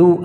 2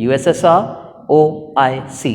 USSR OIC,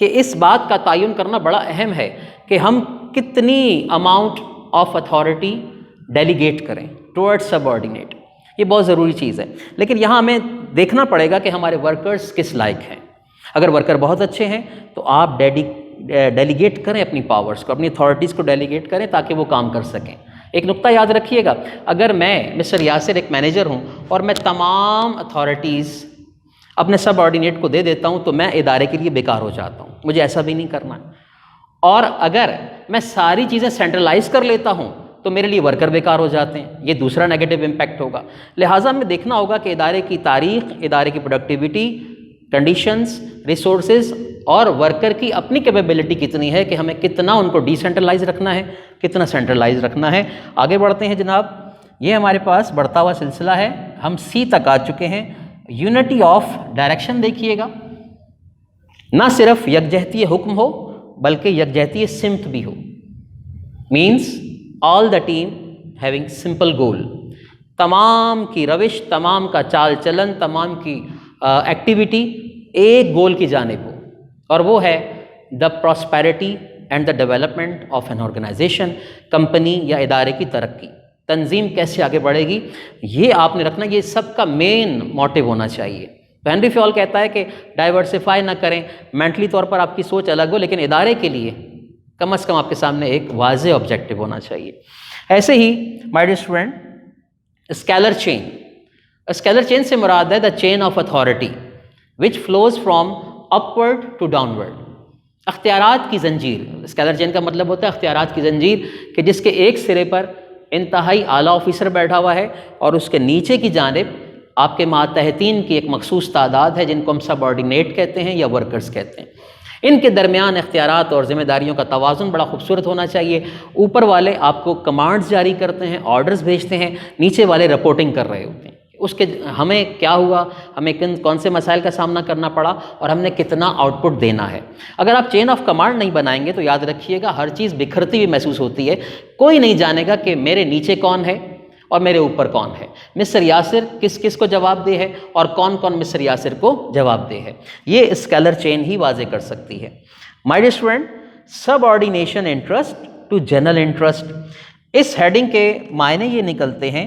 کہ اس بات کا تعین کرنا بڑا اہم ہے کہ ہم کتنی اماؤنٹ آف اتھارٹی ڈیلیگیٹ کریں ٹورڈ سب آرڈینیٹ. یہ بہت ضروری چیز ہے. لیکن یہاں ہمیں دیکھنا پڑے گا کہ ہمارے ورکرز کس لائق ہیں. اگر ورکر بہت اچھے ہیں تو آپ ڈیلیگیٹ کریں اپنی پاورز کو، اپنی اتھارٹیز کو ڈیلیگیٹ کریں تاکہ وہ کام کر سکیں. ایک نقطہ یاد رکھیے گا، اگر میں مسٹر یاسر ایک مینیجر ہوں اور میں تمام اتھارٹیز اپنے سب آرڈینیٹ کو دے دیتا ہوں تو میں ادارے کے لیے بیکار ہو جاتا ہوں. مجھے ایسا بھی نہیں کرنا. اور اگر میں ساری چیزیں سینٹرلائز کر لیتا ہوں تو میرے لیے ورکر بیکار ہو جاتے ہیں. یہ دوسرا نیگیٹو امپیکٹ ہوگا. لہٰذا ہمیں دیکھنا ہوگا کہ ادارے کی تاریخ، ادارے کی پروڈکٹیوٹی، کنڈیشنز، ریسورسز اور ورکر کی اپنی کیپیبلٹی کتنی ہے کہ ہمیں کتنا ان کو ڈی سینٹرلائز رکھنا ہے، کتنا سینٹرلائز رکھنا ہے. آگے بڑھتے ہیں جناب. یہ ہمارے پاس بڑھتا ہوا سلسلہ ہے. ہم سی تک آ چکے ہیں. یونٹی آف ڈائریکشن دیکھیے گا. نہ صرف یکجہتی حکم ہو بلکہ یکجہتی سمت بھی ہو. Means all the team having simple goal. تمام کی روش، تمام کا چال چلن، تمام کی ایکٹیویٹی ایک گول کی جانب ہو، اور وہ ہے the prosperity and the development of an organisation. Company یا ادارے کی ترقی، تنظیم کیسے آگے بڑھے گی، یہ آپ نے رکھنا. یہ سب کا مین موٹیو ہونا چاہیے. تو ہنری فیول کہتا ہے کہ ڈائیورسفائی نہ کریں. مینٹلی طور پر آپ کی سوچ الگ ہو لیکن ادارے کے لیے کم از کم آپ کے سامنے ایک واضح آبجیکٹو ہونا چاہیے. ایسے ہی my dear student, scalar chain. Scalar chain سے مراد ہے the chain of authority which flows from upward to downward. اختیارات کی زنجیر. اسکیلر چین کا مطلب ہوتا ہے اختیارات کی زنجیر، کہ جس کے ایک سرے پر انتہائی اعلیٰ آفیسر بیٹھا ہوا ہے اور اس کے نیچے کی جانب آپ کے ماتحتین کی ایک مخصوص تعداد ہے جن کو ہم سب آرڈینیٹ کہتے ہیں یا ورکرز کہتے ہیں. ان کے درمیان اختیارات اور ذمہ داریوں کا توازن بڑا خوبصورت ہونا چاہیے. اوپر والے آپ کو کمانڈز جاری کرتے ہیں، آرڈرز بھیجتے ہیں، نیچے والے رپورٹنگ کر رہے ہوتے ہیں اس کے ہمیں کیا ہوا، ہمیں کون سے مسائل کا سامنا کرنا پڑا اور ہم نے کتنا آؤٹ پٹ دینا ہے. اگر آپ چین آف کمانڈ نہیں بنائیں گے تو یاد رکھیے گا ہر چیز بکھرتی ہوئی محسوس ہوتی ہے. کوئی نہیں جانے گا کہ میرے نیچے کون ہے اور میرے اوپر کون ہے، مسٹر یاسر کس کس کو جواب دہ ہے اور کون کون مسٹر یاسر کو جواب دہ ہے. یہ اسکیلر چین ہی واضح کر سکتی ہے. My dear student, subordination interest to general interest. اس ہیڈنگ کے معنی یہ نکلتے ہیں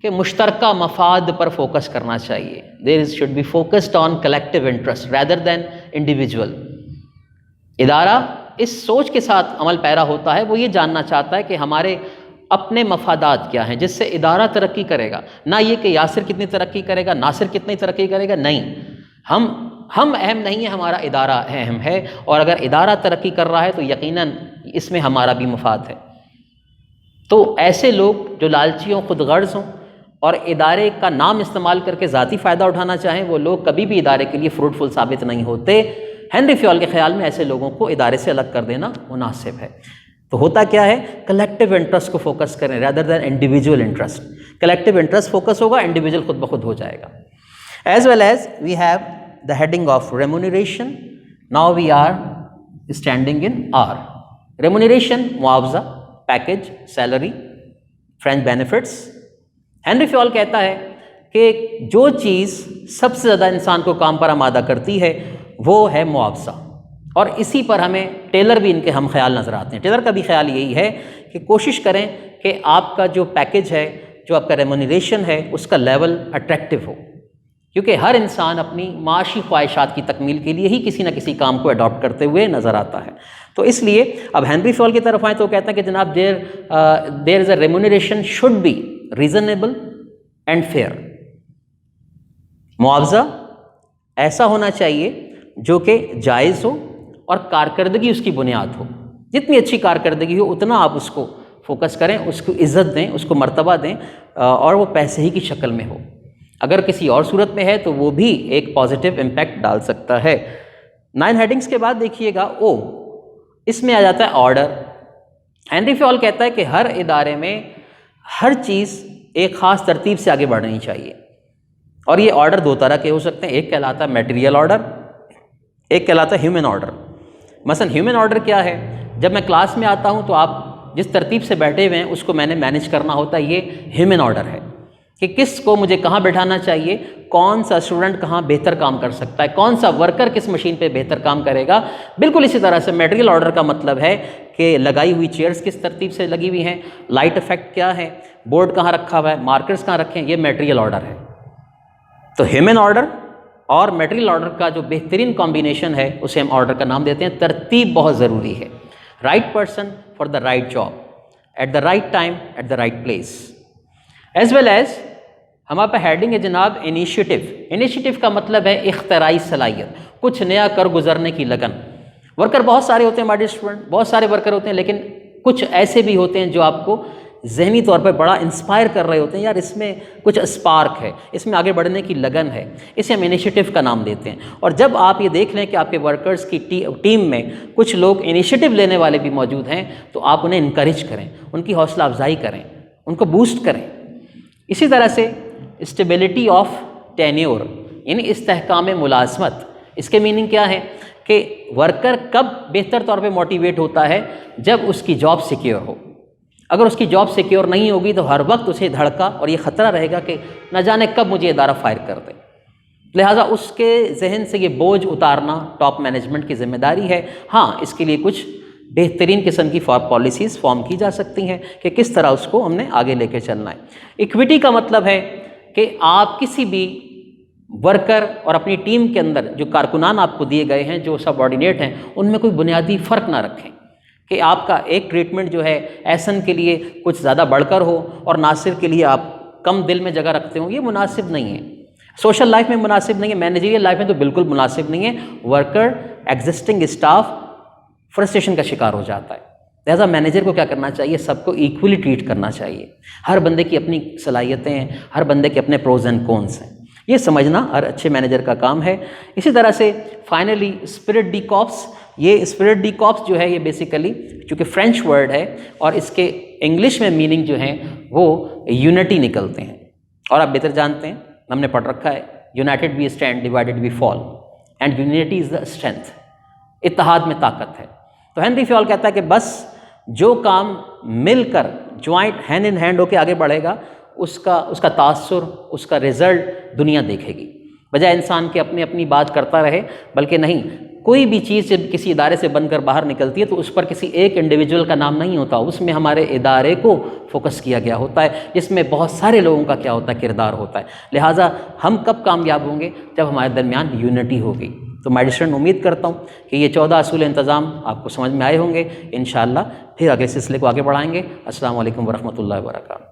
کہ مشترکہ مفاد پر فوکس کرنا چاہیے. There should be focused on collective interest rather than individual. ادارہ اس سوچ کے ساتھ عمل پیرا ہوتا ہے، وہ یہ جاننا چاہتا ہے کہ ہمارے اپنے مفادات کیا ہیں جس سے ادارہ ترقی کرے گا. نہ یہ کہ یاسر کتنی ترقی کرے گا، ناصر کتنی ترقی کرے گا. نہیں، ہم اہم نہیں ہے، ہمارا ادارہ اہم ہے. اور اگر ادارہ ترقی کر رہا ہے تو یقیناً اس میں ہمارا بھی مفاد ہے. تو ایسے لوگ جو لالچی ہوں، خود غرض ہوں اور ادارے کا نام استعمال کر کے ذاتی فائدہ اٹھانا چاہیں، وہ لوگ کبھی بھی ادارے کے لیے فروٹفل ثابت نہیں ہوتے. ہنری فیول کے خیال میں ایسے لوگوں کو ادارے سے الگ کر دینا مناسب ہے. تو ہوتا کیا ہے، کلیکٹیو انٹرسٹ کو فوکس کریں rather than individual interest. Collective interest focus ہوگا، انڈیویجول خود بخود ہو جائے گا. As well as we have the heading of remuneration. Now we are standing in R. Remuneration معاوضہ، package, salary, fringe benefits. Henri Fayol کہتا ہے کہ جو چیز سب سے زیادہ انسان کو کام پر آمادہ کرتی ہے وہ ہے معاوضہ. اور اسی پر ہمیں ٹیلر بھی ان کے ہم خیال نظر آتے ہیں. ٹیلر کا بھی خیال یہی ہے کہ کوشش کریں کہ آپ کا جو پیکج ہے، جو آپ کا ریمونریشن ہے، اس کا لیول اٹریکٹیو ہو، کیونکہ ہر انسان اپنی معاشی خواہشات کی تکمیل کے لیے ہی کسی نہ کسی کام کو اڈاپٹ کرتے ہوئے نظر آتا ہے. تو اس لیے اب ہنری فیول کی طرف آئیں تو کہتے ہیں کہ جناب there is a remuneration should be reasonable and fair. معاوضہ ایسا ہونا چاہیے جو کہ جائز ہو اور کارکردگی اس کی بنیاد ہو. جتنی اچھی کارکردگی ہو اتنا آپ اس کو فوکس کریں، اس کو عزت دیں، اس کو مرتبہ دیں، اور وہ پیسے ہی کی شکل میں ہو. اگر کسی اور صورت میں ہے تو وہ بھی ایک پازیٹیو امپیکٹ ڈال سکتا ہے. 9 ہیڈنگز کے بعد دیکھیے گا او، اس میں آ جاتا ہے آرڈر. ہنری فیول کہتا ہے کہ ہر ادارے میں ہر چیز ایک خاص ترتیب سے آگے بڑھنی چاہیے. اور یہ آرڈر 2 طرح کے ہو سکتے ہیں. ایک کہلاتا ہے میٹیریل آرڈر، ایک کہلاتا ہے ہیومن آرڈر. مثلا ہیومن آرڈر کیا ہے؟ جب میں کلاس میں آتا ہوں تو آپ جس ترتیب سے بیٹھے ہوئے ہیں اس کو میں نے مینیج کرنا ہوتا ہے، یہ ہیومن آرڈر ہے. کہ کس کو مجھے کہاں بٹھانا چاہیے، کون سا اسٹوڈنٹ کہاں بہتر کام کر سکتا ہے، کون سا ورکر کس مشین پہ بہتر کام کرے گا۔ بالکل اسی طرح سے میٹیریل آرڈر کا مطلب ہے کہ لگائی ہوئی چیئرز کس ترتیب سے لگی ہوئی ہیں، لائٹ افیکٹ کیا ہے، بورڈ کہاں رکھا ہوا ہے، مارکرز کہاں رکھے ہیں، یہ میٹیریل آرڈر ہے۔ تو ہیومن آرڈر اور میٹیریل آرڈر کا جو بہترین کمبینیشن ہے اسے ہم آرڈر کا نام دیتے ہیں۔ ترتیب بہت ضروری ہے، right person for the right job at the right time at the right place. As well as ہمارے پاس ہیڈنگ ہے جناب انیشیٹو۔ انیشیٹو کا مطلب ہے اختراعی صلاحیت، کچھ نیا کر گزرنے کی لگن۔ ورکر بہت سارے ہوتے ہیں ہمارے اسٹوڈنٹ، بہت سارے ورکر ہوتے ہیں، لیکن کچھ ایسے بھی ہوتے ہیں جو آپ کو ذہنی طور پہ بڑا انسپائر کر رہے ہوتے ہیں، یار اس میں کچھ اسپارک ہے، اس میں آگے بڑھنے کی لگن ہے، اسے ہم انیشیٹو کا نام دیتے ہیں۔ اور جب آپ یہ دیکھ لیں کہ آپ کے ورکرز کی ٹیم میں کچھ لوگ انیشیٹو لینے والے بھی موجود ہیں تو آپ انہیں انکریج کریں، ان کی حوصلہ افزائی کریں، ان کو بوسٹ کریں۔ اسی طرح سے اسٹیبلٹی آف ٹینیور یعنی استحکام ملازمت، اس کے میننگ کیا ہے کہ ورکر کب بہتر طور پہ موٹیویٹ ہوتا ہے، جب اس کی جاب سیکیور ہو۔ اگر اس کی جاب سیکیور نہیں ہوگی تو ہر وقت اسے دھڑکا اور یہ خطرہ رہے گا کہ نہ جانے کب مجھے ادارہ فائر کر دے۔ لہٰذا اس کے ذہن سے یہ بوجھ اتارنا ٹاپ مینجمنٹ کی ذمہ داری ہے۔ ہاں اس کے لیے کچھ بہترین قسم کی پالیسیز فارم کی جا سکتی ہیں کہ کس طرح اس کو ہم نے آگے لے کے چلنا ہے۔ ایکویٹی کا مطلب ہے کہ آپ کسی بھی ورکر اور اپنی ٹیم کے اندر جو کارکنان آپ کو دیے گئے ہیں، جو سب آرڈینیٹ ہیں، ان میں کوئی بنیادی فرق نہ رکھیں کہ آپ کا ایک ٹریٹمنٹ جو ہے ایسن کے لیے کچھ زیادہ بڑھ کر ہو اور ناصر کے لیے آپ کم دل میں جگہ رکھتے ہوں، یہ مناسب نہیں ہے۔ سوشل لائف میں مناسب نہیں ہے، مینیجریل لائف میں تو بالکل مناسب نہیں ہے۔ ورکر ایگزسٹنگ اسٹاف فرسٹریشن کا شکار ہو جاتا ہے۔ لہٰذا مینیجر کو کیا کرنا چاہیے، سب کو ایکولی ٹریٹ کرنا چاہیے۔ ہر بندے کی اپنی صلاحیتیں ہیں، ہر بندے کے اپنے پروز اینڈ کونس ہیں، یہ سمجھنا ہر اچھے مینیجر کا کام ہے۔ اسی طرح سے فائنلی اسپرٹ ڈی کارپس، یہ اسپرٹ ڈی کارپس جو ہے یہ بیسیکلی چونکہ فرینچ ورڈ ہے اور اس کے انگلش میں میننگ جو ہیں وہ یونٹی نکلتے ہیں، اور آپ بہتر جانتے ہیں، ہم نے پڑھ رکھا ہے united we stand divided we fall and unity is the strength, اتحاد میں طاقت ہے۔ تو ہنری فیول کہتا ہے کہ بس جو کام مل کر جوائنٹ ہینڈ ان ہینڈ ہو کے آگے بڑھے گا اس کا تاثر، اس کا رزلٹ دنیا دیکھے گی، بجائے انسان کے اپنی اپنی بات کرتا رہے۔ بلکہ نہیں، کوئی بھی چیز جب کسی ادارے سے بن کر باہر نکلتی ہے تو اس پر کسی ایک انڈیویجول کا نام نہیں ہوتا، اس میں ہمارے ادارے کو فوکس کیا گیا ہوتا ہے، جس میں بہت سارے لوگوں کا کیا ہوتا ہے، کردار ہوتا ہے۔ لہٰذا ہم کب کامیاب ہوں گے، جب ہمارے درمیان یونٹی ہوگی۔ تو میں اسٹوڈنٹ امید کرتا ہوں کہ یہ 14 اصول انتظام آپ کو سمجھ میں آئے ہوں گے۔ انشاءاللہ پھر اگلے سلسلے کو آگے بڑھائیں گے۔ السلام علیکم ورحمۃ اللہ وبرکاتہ۔